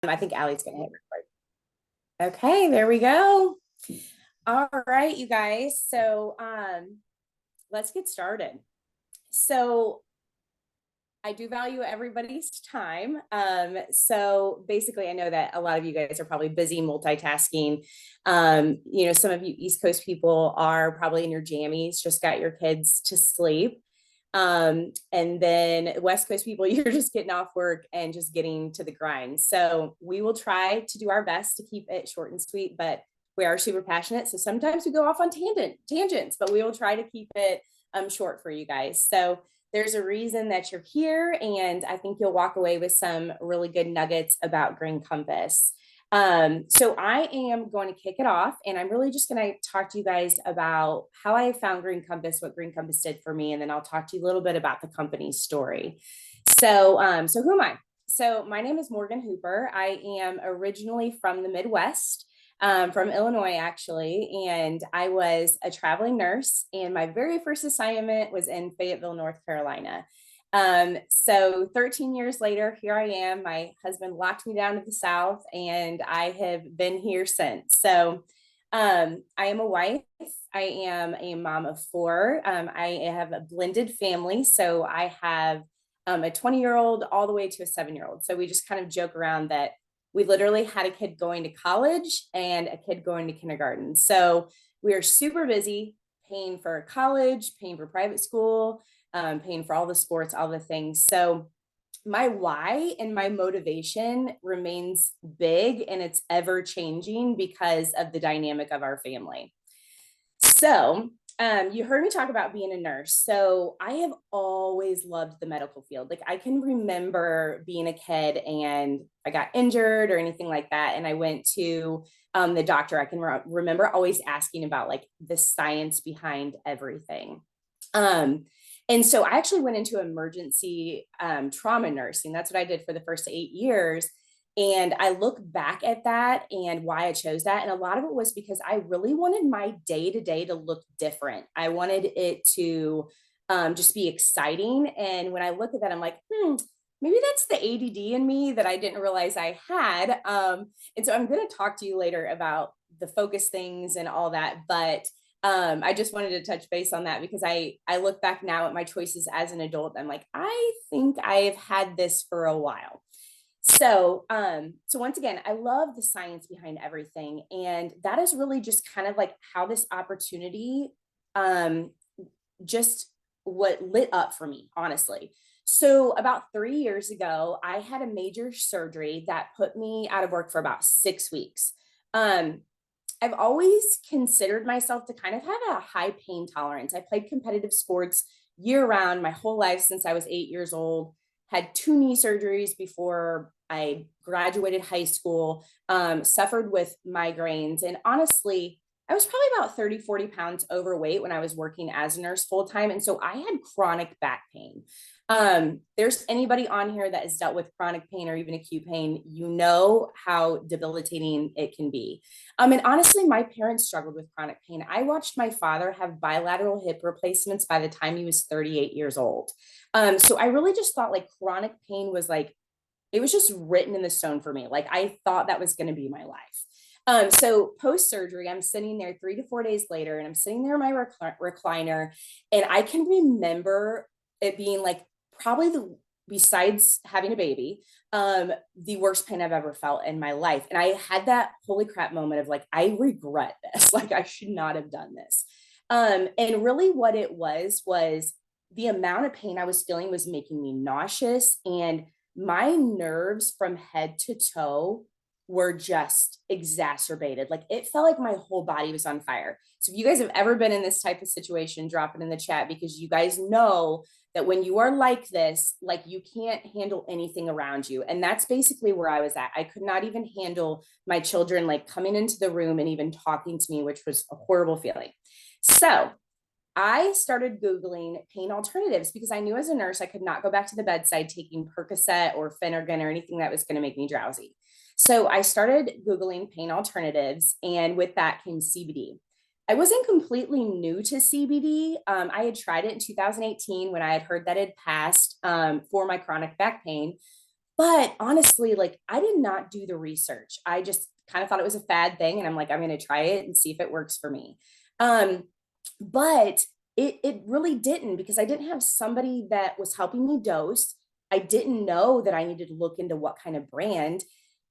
I think Allie's going to hit record. Okay, there we go. All right, you guys. Let's get started. So, I do value everybody's time. So basically, I know that a lot of you guys are probably busy multitasking. Some of you East Coast people are probably in your jammies, just got your kids to sleep. And then West Coast people, you're just getting off work and just getting to the grind. So we will try to do our best to keep it short and sweet, but we are super passionate. So sometimes we go off on tangents, but we will try to keep it short for you guys. So there's a reason that you're here, and I think you'll walk away with some really good nuggets about Green Compass. So I am going to kick it off, and I'm really just going to talk to you guys about how I found Green Compass, what Green Compass did for me, and then I'll talk to you a little bit about the company's story. So who am I? So my name is Morgan Hooper. I am originally from the Midwest, from Illinois, actually, and I was a traveling nurse, and my very first assignment was in Fayetteville, North Carolina. So 13 years later, here I am. My husband locked me down to the South, and I have been here since. I am a wife. I am a mom of four. I have a blended family. So I have a 20-year-old all the way to a 7-year-old. So we just kind of joke around that we literally had a kid going to college and a kid going to kindergarten. So we are super busy paying for college, paying for private school, paying for all the sports, all the things. So my why and my motivation remains big, and it's ever changing because of the dynamic of our family. You heard me talk about being a nurse. So I have always loved the medical field. Like I can remember being a kid and I got injured or anything like that. And I went to the doctor. I can remember always asking about like the science behind everything. Um, and so I actually went into emergency trauma nursing. That's what I did for the first 8 years. And I look back at that and why I chose that. And a lot of it was because I really wanted my day to day to look different. I wanted it to just be exciting. And when I look at that, I'm like, maybe that's the ADD in me that I didn't realize I had. And so I'm going to talk to you later about the focus things and all that. But I just wanted to touch base on that because I look back now at my choices as an adult. I'm like, I think I've had this for a while. So once again, I love the science behind everything. And that is really just kind of like how this opportunity um, just what lit up for me, honestly. So about 3 years ago, I had a major surgery that put me out of work for about 6 weeks. Um, I've always considered myself to kind of have a high pain tolerance. I played competitive sports year round my whole life since I was 8 years old, had two knee surgeries before I graduated high school, suffered with migraines. And honestly, I was probably about 30, 40 pounds overweight when I was working as a nurse full time. And so I had chronic back pain. There's anybody on here that has dealt with chronic pain or even acute pain, you know how debilitating it can be. And honestly, my parents struggled with chronic pain. I watched my father have bilateral hip replacements by the time he was 38 years old. So I really just thought like chronic pain was like, it was just written in the stone for me. Like I thought that was going to be my life. So post surgery, I'm sitting there 3 to 4 days later, and I'm sitting there in my recliner, and I can remember it being like probably besides having a baby, the worst pain I've ever felt in my life. And I had that holy crap moment of like, I regret this. Like I should not have done this. And really what it was the amount of pain I was feeling was making me nauseous, and my nerves from head to toe were just exacerbated. Like it felt like my whole body was on fire. So if you guys have ever been in this type of situation, drop it in the chat, because you guys know that when you are like this, like you can't handle anything around you. And that's basically where I was at. I could not even handle my children like coming into the room and even talking to me, which was a horrible feeling. So I started Googling pain alternatives because I knew as a nurse, I could not go back to the bedside taking Percocet or Phenergan or anything that was going to make me drowsy. So I started Googling pain alternatives, and with that came CBD. I wasn't completely new to CBD. I had tried it in 2018 when I had heard that it passed for my chronic back pain. But honestly, like I did not do the research. I just kind of thought it was a fad thing. And I'm like, I'm going to try it and see if it works for me. Um, but it really didn't, because I didn't have somebody that was helping me dose. I didn't know that I needed to look into what kind of brand.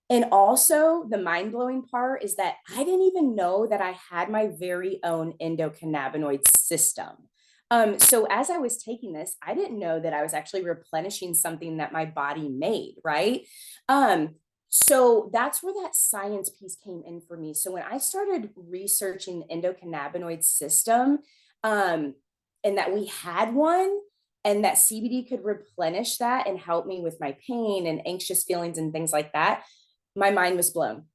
And also, the mind blowing part is that I didn't even know that I had my very own endocannabinoid system. So, as I was taking this, I didn't know that I was actually replenishing something that my body made, right? Um, so, that's where that science piece came in for me. So, when I started researching the endocannabinoid system, um, and that we had one, and that CBD could replenish that and help me with my pain and anxious feelings and things like that, my mind was blown.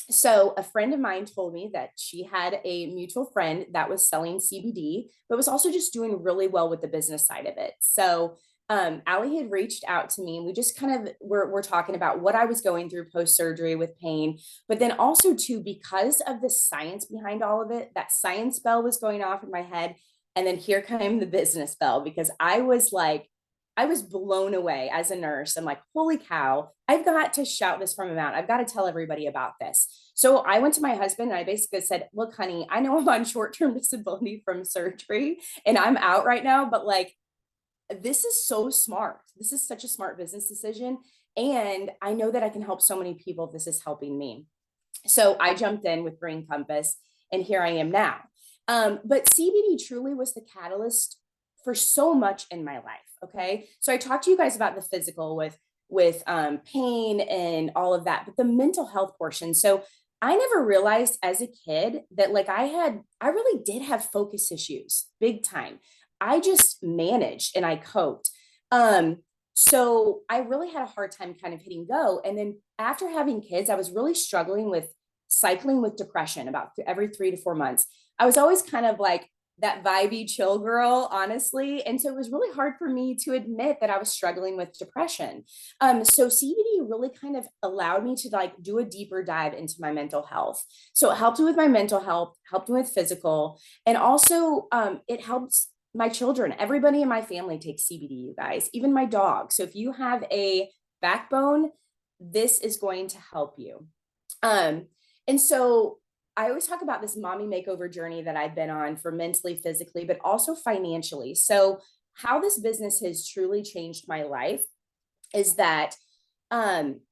So a friend of mine told me that she had a mutual friend that was selling CBD, but was also just doing really well with the business side of it. So Allie had reached out to me, and we just kind of were talking about what I was going through post surgery with pain, but then also too, because of the science behind all of it, that science bell was going off in my head. And then here came the business bell, because I was like, I was blown away as a nurse. I'm like, holy cow, I've got to shout this from a mountain. I've got to tell everybody about this. So I went to my husband and I basically said, look, honey, I know I'm on short-term disability from surgery and I'm out right now, but like, this is so smart. This is such a smart business decision. And I know that I can help so many people if this is helping me. So I jumped in with Green Compass, and here I am now. But CBD truly was the catalyst for so much in my life. Okay, so I talked to you guys about the physical with pain and all of that, but the mental health portion. So I never realized as a kid that like I really did have focus issues, big time. I just managed and I coped. Um, so I really had a hard time kind of hitting go. And then after having kids, I was really struggling with cycling with depression about every 3 to 4 months. I was always kind of like that vibey chill girl, honestly. And so it was really hard for me to admit that I was struggling with depression. So CBD really kind of allowed me to like do a deeper dive into my mental health. So it helped me with my mental health, helped me with physical, and also it helps my children. Everybody in my family takes CBD, you guys, even my dog. So if you have a backbone, this is going to help you. Um, and so I always talk about this mommy makeover journey that I've been on for mentally, physically, but also financially. So, how this business has truly changed my life is that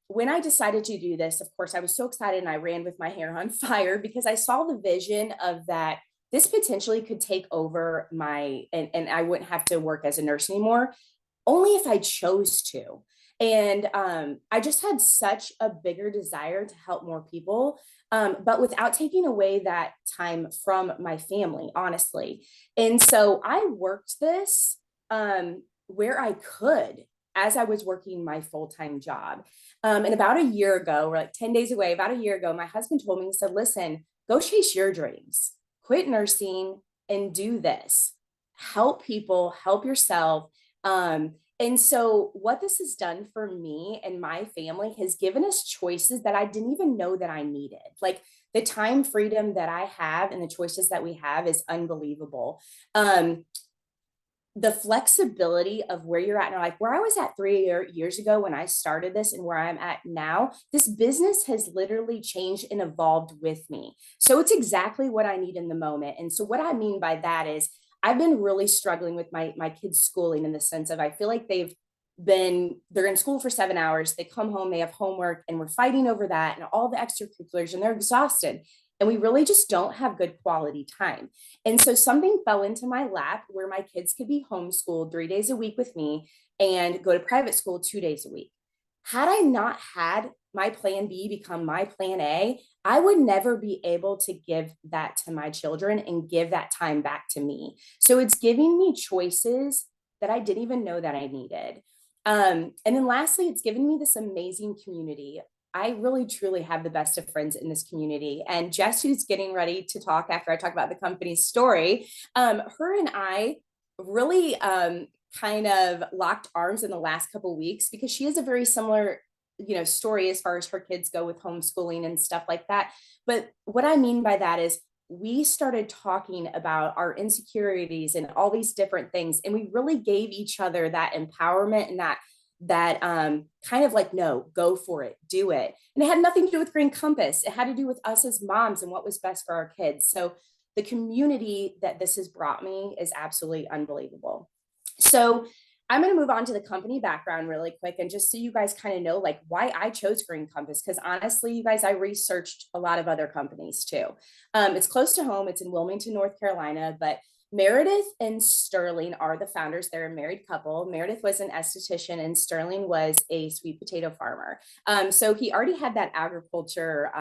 when I decided to do this, of course, I was so excited and I ran with my hair on fire because I saw the vision of that this potentially could take over and I wouldn't have to work as a nurse anymore, only if I chose to. And I just had such a bigger desire to help more people, but without taking away that time from my family, honestly. And so I worked this where I could as I was working my full time job. And about a year ago, or like 10 days away, about a year ago, my husband told me, he said, listen, go chase your dreams, quit nursing and do this. Help people, help yourself. And so, what this has done for me and my family has given us choices that I didn't even know that I needed. Like the time freedom that I have and the choices that we have is unbelievable. Um, the flexibility of where you're at now, like where I was at 3 years ago when I started this and where I'm at now, this business has literally changed and evolved with me. So it's exactly what I need in the moment. And so what I mean by that is I've been really struggling with my kids' schooling in the sense of I feel like they're in school for 7 hours, they come home, they have homework, and we're fighting over that and all the extracurriculars, and they're exhausted. And we really just don't have good quality time. And so something fell into my lap where my kids could be homeschooled 3 days a week with me and go to private school 2 days a week. Had I not had my plan B become my plan A, I would never be able to give that to my children and give that time back to me. So it's giving me choices that I didn't even know that I needed. And then lastly, it's given me this amazing community. I really truly have the best of friends in this community. And Jess, who's getting ready to talk after I talk about the company's story, her and I really kind of locked arms in the last couple of weeks because she has a very similar story as far as her kids go with homeschooling and stuff like that. But what I mean by that is we started talking about our insecurities and all these different things, and we really gave each other that empowerment and that kind of like, no, go for it, do it. And it had nothing to do with Green Compass. It had to do with us as moms and what was best for our kids. So the community that this has brought me is absolutely unbelievable. So I'm going to move on to the company background really quick. And just so you guys kind of know, like, why I chose Green Compass, because honestly, you guys, I researched a lot of other companies too. It's close to home. It's in Wilmington, North Carolina, but Meredith and Sterling are the founders. They're a married couple. Meredith was an esthetician and Sterling was a sweet potato farmer. So he already had that agriculture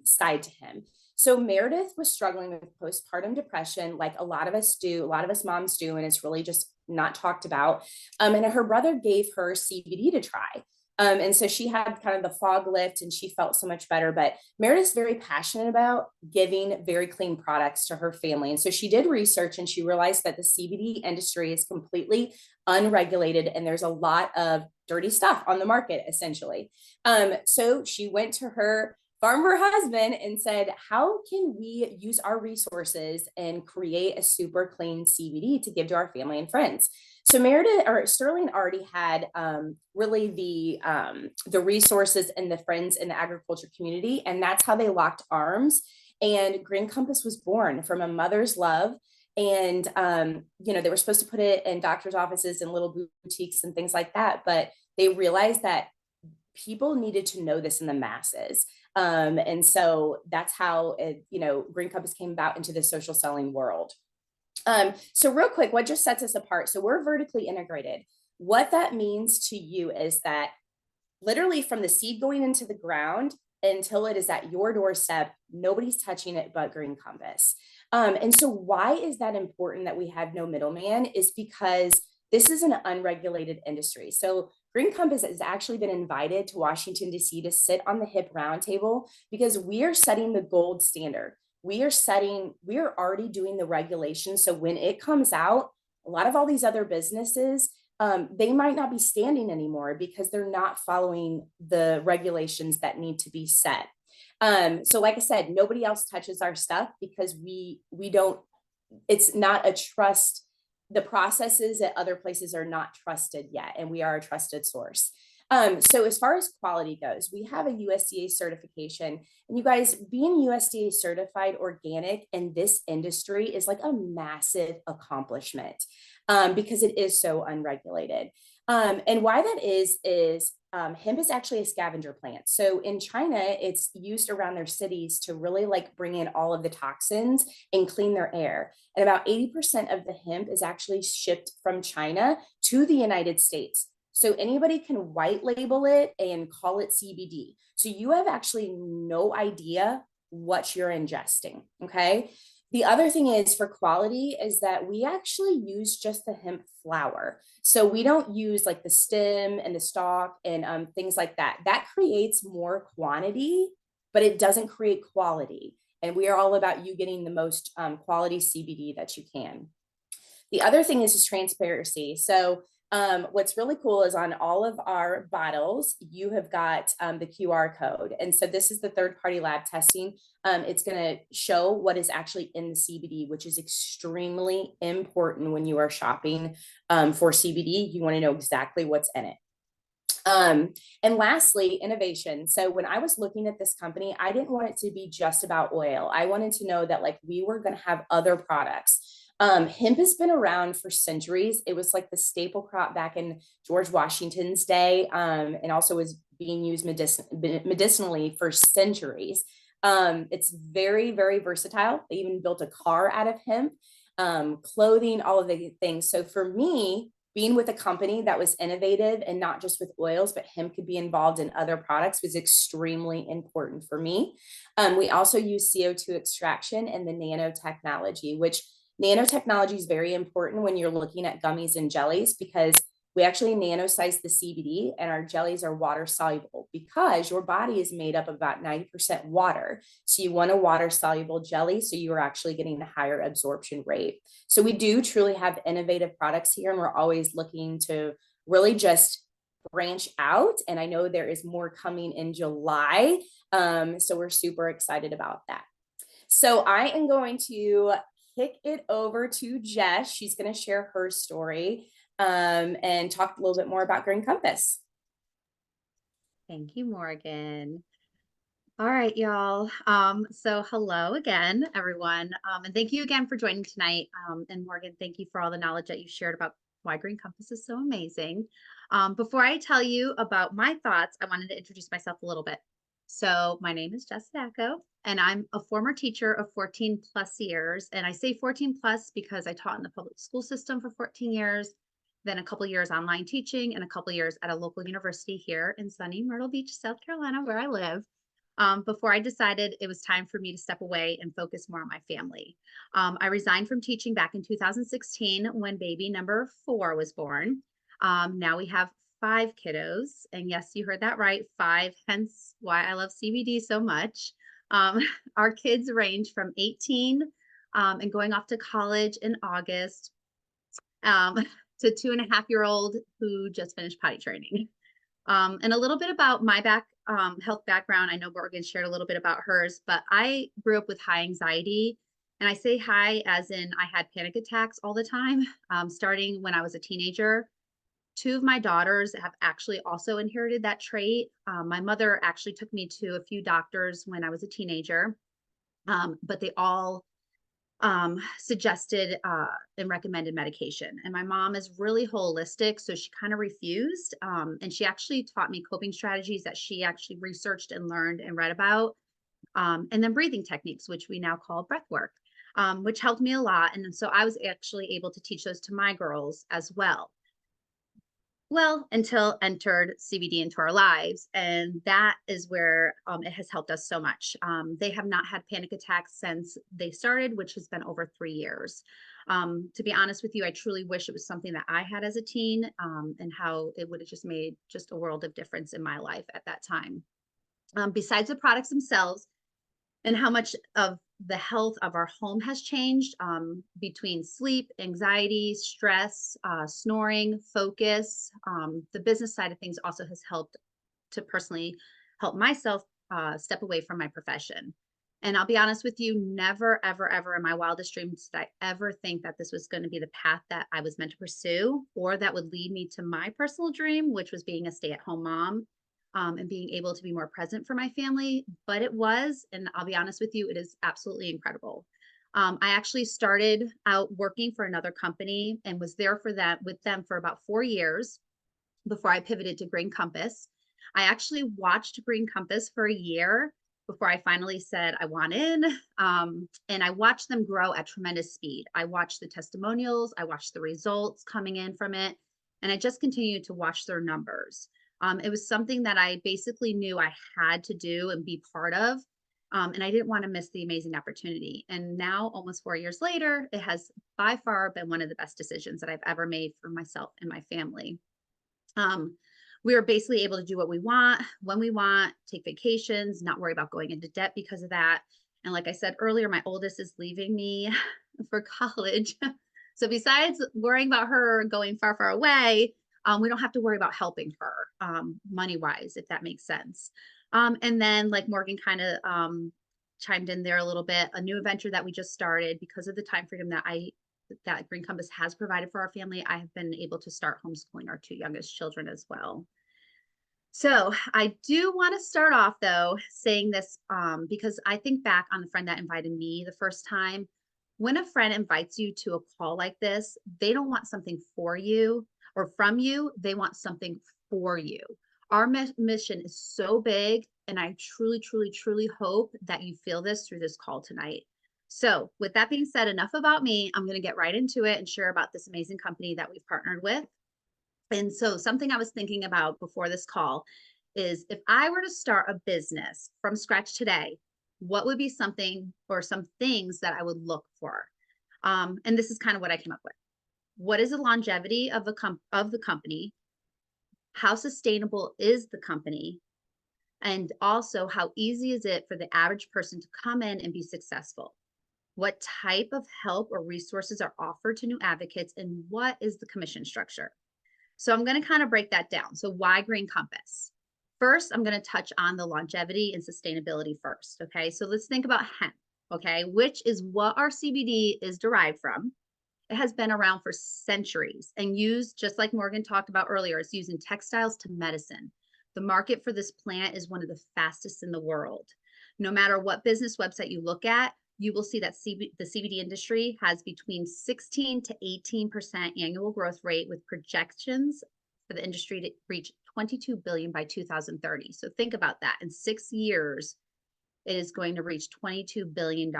side to him. So Meredith was struggling with postpartum depression, like a lot of us do, a lot of us moms do, and it's really just not talked about. And her brother gave her CBD to try. And so she had kind of the fog lift and she felt so much better. But Meredith's very passionate about giving very clean products to her family. And so she did research and she realized that the CBD industry is completely unregulated and there's a lot of dirty stuff on the market, essentially. So she went to her farmer husband and said, how can we use our resources and create a super clean CBD to give to our family and friends? So Meredith or Sterling already had really the resources and the friends in the agriculture community, and that's how they locked arms. And Green Compass was born from a mother's love. And they were supposed to put it in doctors' offices and little boutiques and things like that, but they realized that people needed to know this in the masses. And so that's how Green Compass came about into the social selling world. So real quick, what just sets us apart? So we're vertically integrated. What that means to you is that literally from the seed going into the ground until it is at your doorstep, nobody's touching it but Green Compass. And so why is that important that we have no middleman is because this is an unregulated industry. So Green Compass has actually been invited to Washington, D.C. to sit on the HIP roundtable because we are setting the gold standard. We are already doing the regulations. So when it comes out, a lot of all these other businesses, they might not be standing anymore because they're not following the regulations that need to be set. So like I said, nobody else touches our stuff because we don't, it's not a trust. The processes at other places are not trusted yet, and we are a trusted source. So as far as quality goes, we have a USDA certification, and you guys, being USDA certified organic in this industry is like a massive accomplishment because it is so unregulated. And why that is hemp is actually a scavenger plant. So in China, it's used around their cities to really like bring in all of the toxins and clean their air. And about 80% of the hemp is actually shipped from China to the United States. So anybody can white label it and call it CBD. So you have actually no idea what you're ingesting. Okay. The other thing is for quality is that we actually use just the hemp flower. So we don't use like the stem and the stalk and things like that. That creates more quantity, but it doesn't create quality. And we are all about you getting the most quality CBD that you can. The other thing is transparency. So what's really cool is on all of our bottles, you have got the QR code. And so this is the third-party lab testing. It's going to show what is actually in the CBD, which is extremely important when you are shopping for CBD. You want to know exactly what's in it. And lastly, innovation. So when I was looking at this company, I didn't want it to be just about oil. I wanted to know that like we were going to have other products. Hemp has been around for centuries. It was like the staple crop back in George Washington's day, and also was being used medicinally for centuries. It's very, very versatile. They even built a car out of hemp, clothing, all of the things. So for me, being with a company that was innovative and not just with oils, but hemp could be involved in other products was extremely important for me. We also use CO2 extraction and the nanotechnology, which nanotechnology is very important when you're looking at gummies and jellies because we actually nanosize the CBD and our jellies are water soluble because your body is made up of about 90% water. So you want a water soluble jelly so you are actually getting a higher absorption rate. So we do truly have innovative products here and we're always looking to really just branch out. And I know there is more coming in July. So we're super excited about that. So I am going to kick it over to Jess. She's going to share her story and talk a little bit more about Green Compass. Thank you, Morgan. All right, y'all. So hello again, everyone. And thank you again for joining tonight. And Morgan, thank you for all the knowledge that you shared about why Green Compass is so amazing. Before I tell you about my thoughts, I wanted to introduce myself a little bit. So my name is Jess Dacko, and I'm a former teacher of 14 plus years. And I say 14 plus because I taught in the public school system for 14 years, then a couple years online teaching, and a couple years at a local university here in sunny Myrtle Beach, South Carolina, where I live. Before I decided it was time for me to step away and focus more on my family. I resigned from teaching back in 2016 when baby number 4 was born. Now we have 5 kiddos. And yes, you heard that right, 5, hence why I love CBD so much. Um, our kids range from 18 and going off to college in August um, to 2.5-year-old who just finished potty training. And a little bit about my health background. I know Morgan shared a little bit about hers, but I grew up with high anxiety. And I say high as in I had panic attacks all the time, starting when I was a teenager. 2 of my daughters have actually also inherited that trait. My mother actually took me to a few doctors when I was a teenager, but they all suggested and recommended medication. And my mom is really holistic, so she kind of refused. And she actually taught me coping strategies that she actually researched and learned and read about. And then breathing techniques, which we now call breath work, which helped me a lot. And so I was actually able to teach those to my girls as well. Well, until entered CBD into our lives. And that is where it has helped us so much. They have not had panic attacks since they started, which has been over 3 years. To be honest with you, I truly wish it was something that I had as a teen, and how it would have just made just a world of difference in my life at that time. Besides the products themselves, and how much of the health of our home has changed, between sleep, anxiety, stress, snoring, focus. The business side of things also has helped to personally help myself step away from my profession. And I'll be honest with you, never, ever, ever in my wildest dreams did I ever think that this was going to be the path that I was meant to pursue, or that would lead me to my personal dream, which was being a stay-at-home mom, and being able to be more present for my family. But it was, and I'll be honest with you, it is absolutely incredible. I actually started out working for another company and was there for that with them for about 4 years before I pivoted to Green Compass. I actually watched Green Compass for a year before I finally said I want in. And I watched them grow at tremendous speed. I watched the testimonials, I watched the results coming in from it, and I just continued to watch their numbers. It was something that I basically knew I had to do and be part of. And I didn't want to miss the amazing opportunity. And now, almost 4 years later, it has by far been one of the best decisions that I've ever made for myself and my family. Um, we are basically able to do what we want, when we want, take vacations, not worry about going into debt because of that. And like I said earlier, my oldest is leaving me for college. So besides worrying about her going far, far away, we don't have to worry about helping her money wise, if that makes sense. And then, like Morgan kind of chimed in there a little bit, a new adventure that we just started because of the time freedom that Green Compass has provided for our family. I have been able to start homeschooling our 2 youngest children as well. So I do want to start off though saying this, because I think back on the friend that invited me the first time. When a friend invites you to a call like this, they don't want something for you or from you, they want something for you. Our mission is so big, and I truly, truly, truly hope that you feel this through this call tonight. So, with that being said, enough about me. I'm going to get right into it and share about this amazing company that we've partnered with. And so, something I was thinking about before this call is, if I were to start a business from scratch today, what would be something or some things that I would look for? And this is kind of what I came up with. What is the longevity of the company? How sustainable is the company? And also, how easy is it for the average person to come in and be successful? What type of help or resources are offered to new advocates, and what is the commission structure? So I'm going to kind of break that down. So why Green Compass? First, I'm going to touch on the longevity and sustainability first. Okay, so let's think about hemp, okay, which is what our CBD is derived from. It has been around for centuries and used, just like Morgan talked about earlier, it's used in textiles to medicine. The market for this plant is one of the fastest in the world. No matter what business website you look at, you will see that the CBD industry has between 16 to 18% annual growth rate, with projections for the industry to reach 22 billion by 2030. So think about that. In 6 years, it is going to reach $22 billion.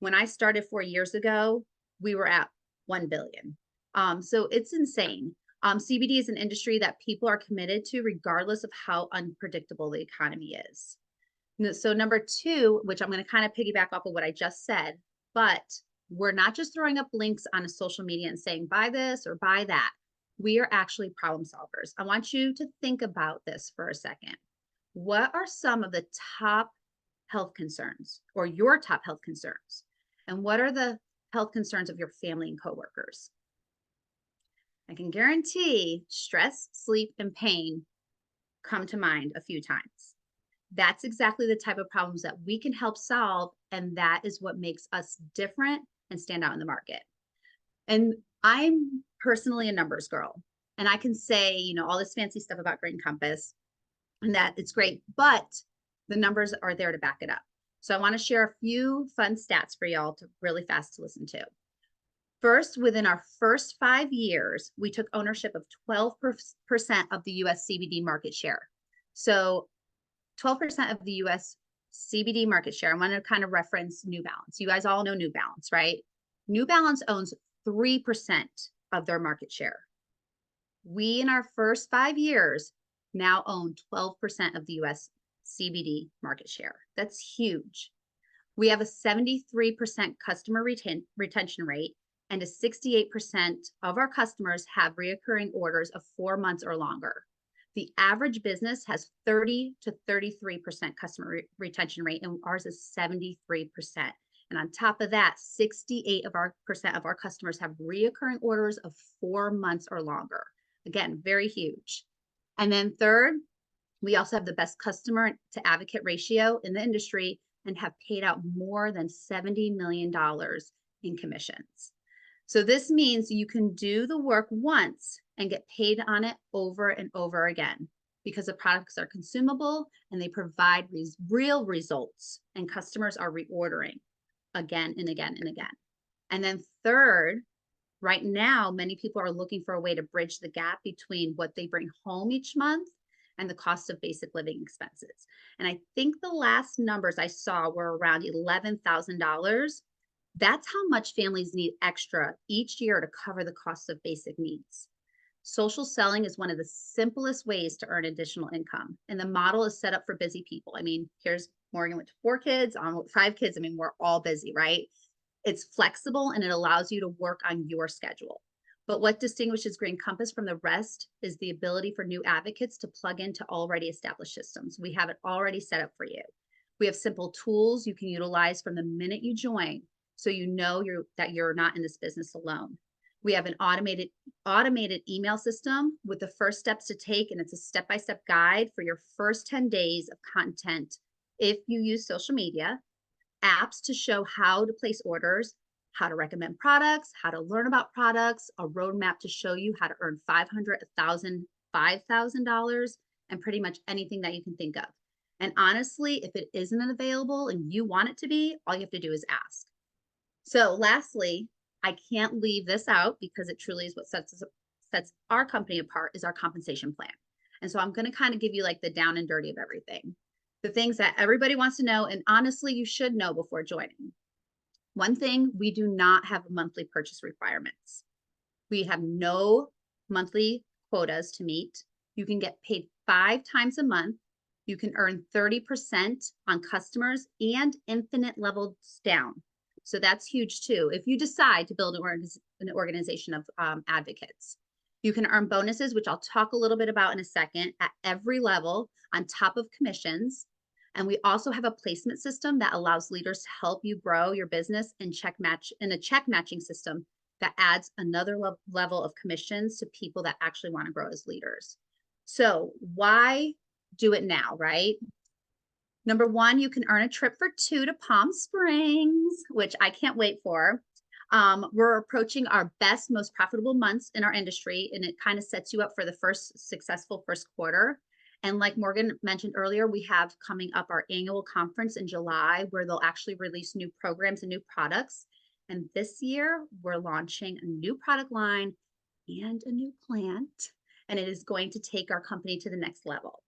When I started 4 years ago, we were at 1 billion. So it's insane. CBD is an industry that people are committed to regardless of how unpredictable the economy is. So number two, which I'm going to kind of piggyback off of what I just said, but we're not just throwing up links on a social media and saying, buy this or buy that. We are actually problem solvers. I want you to think about this for a second. What are some of the top health concerns, or your top health concerns? And what are the health concerns of your family and coworkers? I can guarantee stress, sleep, and pain come to mind a few times. That's exactly the type of problems that we can help solve. And that is what makes us different and stand out in the market. And I'm personally a numbers girl. And I can say, you know, all this fancy stuff about Green Compass and that it's great, but the numbers are there to back it up. So I want to share a few fun stats for y'all to really fast to listen to. First, within our first 5 years, we took ownership of 12% of the US CBD market share. So 12% of the US CBD market share. I want to kind of reference New Balance. You guys all know New Balance, right? New Balance owns 3% of their market share. We, in our first 5 years, now own 12% of the US CBD market share. That's huge. We have a 73% customer retention rate, and a 68% of our customers have reoccurring orders of 4 months or longer. The average business has 30 to 33% customer retention rate, and ours is 73%. And on top of that, 68% of our customers have reoccurring orders of 4 months or longer. Again, very huge. And then third, we also have the best customer to advocate ratio in the industry and have paid out more than $70 million in commissions. So this means you can do the work once and get paid on it over and over again, because the products are consumable and they provide real results, and customers are reordering again and again and again. And then third, right now, many people are looking for a way to bridge the gap between what they bring home each month and the cost of basic living expenses. And I think the last numbers I saw were around $11,000. That's how much families need extra each year to cover the cost of basic needs. Social selling is one of the simplest ways to earn additional income. And the model is set up for busy people. I mean, here's Morgan with 4 kids, I'm with 5 kids. I mean, we're all busy, right? It's flexible and it allows you to work on your schedule. But what distinguishes Green Compass from the rest is the ability for new advocates to plug into already established systems. We have it already set up for you. We have simple tools you can utilize from the minute you join, so you know that you're not in this business alone. We have an automated email system with the first steps to take, and it's a step-by-step guide for your first 10 days of content if you use social media, apps to show how to place orders, how to recommend products, how to learn about products, a roadmap to show you how to earn $500, $1,000, $5,000, and pretty much anything that you can think of. And honestly, if it isn't available and you want it to be, all you have to do is ask. So lastly, I can't leave this out because it truly is what sets our company apart, is our compensation plan. And so I'm going to kind of give you like the down and dirty of everything, the things that everybody wants to know. And honestly, you should know before joining. One thing, we do not have monthly purchase requirements. We have no monthly quotas to meet. You can get paid 5 times a month. You can earn 30% on customers and infinite levels down. So that's huge too. If you decide to build an organization of advocates, you can earn bonuses, which I'll talk a little bit about in a second, at every level on top of commissions. And we also have a placement system that allows leaders to help you grow your business and a check matching system that adds another level of commissions to people that actually want to grow as leaders. So why do it now, right? Number one, you can earn a trip for 2 to Palm Springs, which I can't wait for. We're approaching our best, most profitable months in our industry, and it kind of sets you up for the successful first quarter. And like Morgan mentioned earlier, we have coming up our annual conference in July where they'll actually release new programs and new products. And this year, we're launching a new product line and a new plant, and it is going to take our company to the next level.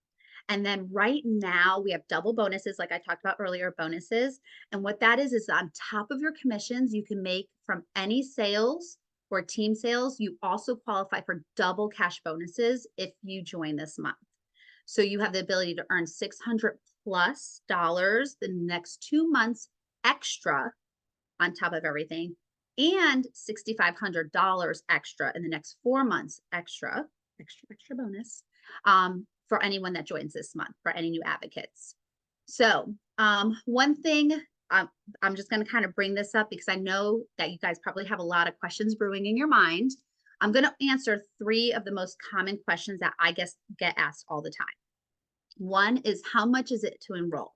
And then right now, we have double bonuses, like I talked about earlier, bonuses. And what that is on top of your commissions you can make from any sales or team sales, you also qualify for double cash bonuses if you join this month. So you have the ability to earn $600+ the next 2 months extra on top of everything, and $6,500 extra in the next 4 months extra bonus for anyone that joins this month, for any new advocates. So one thing, I'm just going to kind of bring this up because I know that you guys probably have a lot of questions brewing in your mind. I'm going to answer 3 of the most common questions that I get asked all the time. One is, how much is it to enroll?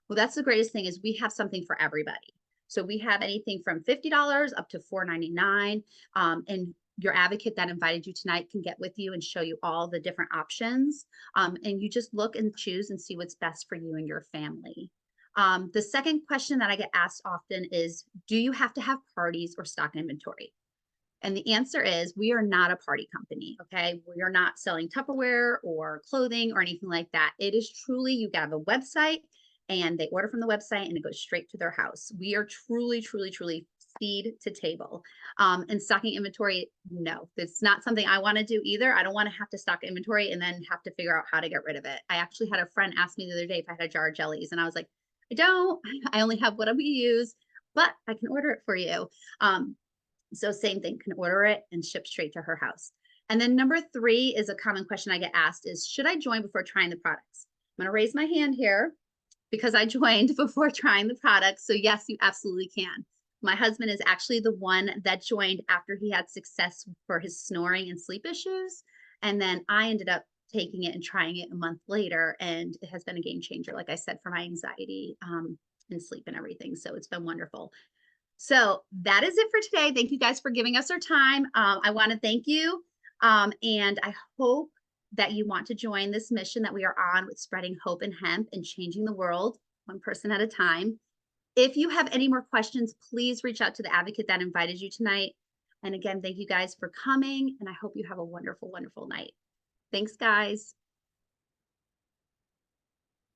Well, that's the greatest thing, is we have something for everybody. So we have anything from $50 up to $499. And your advocate that invited you tonight can get with you and show you all the different options. And you just look and choose and see what's best for you and your family. The second question that I get asked often is, do you have to have parties or stock inventory? And the answer is, we are not a party company, okay? We are not selling Tupperware or clothing or anything like that. It is truly, you have a website and they order from the website and it goes straight to their house. We are truly, truly, truly seed to table. And stocking inventory, no, it's not something I want to do either. I don't want to have to stock inventory and then have to figure out how to get rid of it. I actually had a friend ask me the other day if I had a jar of jellies, and I was like, I don't, I only have what we use, but I can order it for you. So same thing, can order it and ship straight to her house. And then number 3 is a common question I get asked is, should I join before trying the products? I'm going to raise my hand here because I joined before trying the products. So yes, you absolutely can. My husband is actually the one that joined after he had success for his snoring and sleep issues. And then I ended up taking it and trying it a month later, and it has been a game changer, like I said, for my anxiety and sleep and everything. So it's been wonderful. So that is it for today. Thank you guys for giving us our time. I want to thank you. And I hope that you want to join this mission that we are on with spreading hope in hemp and changing the world one person at a time. If you have any more questions, please reach out to the advocate that invited you tonight. And again, thank you guys for coming, and I hope you have a wonderful, wonderful night. Thanks, guys.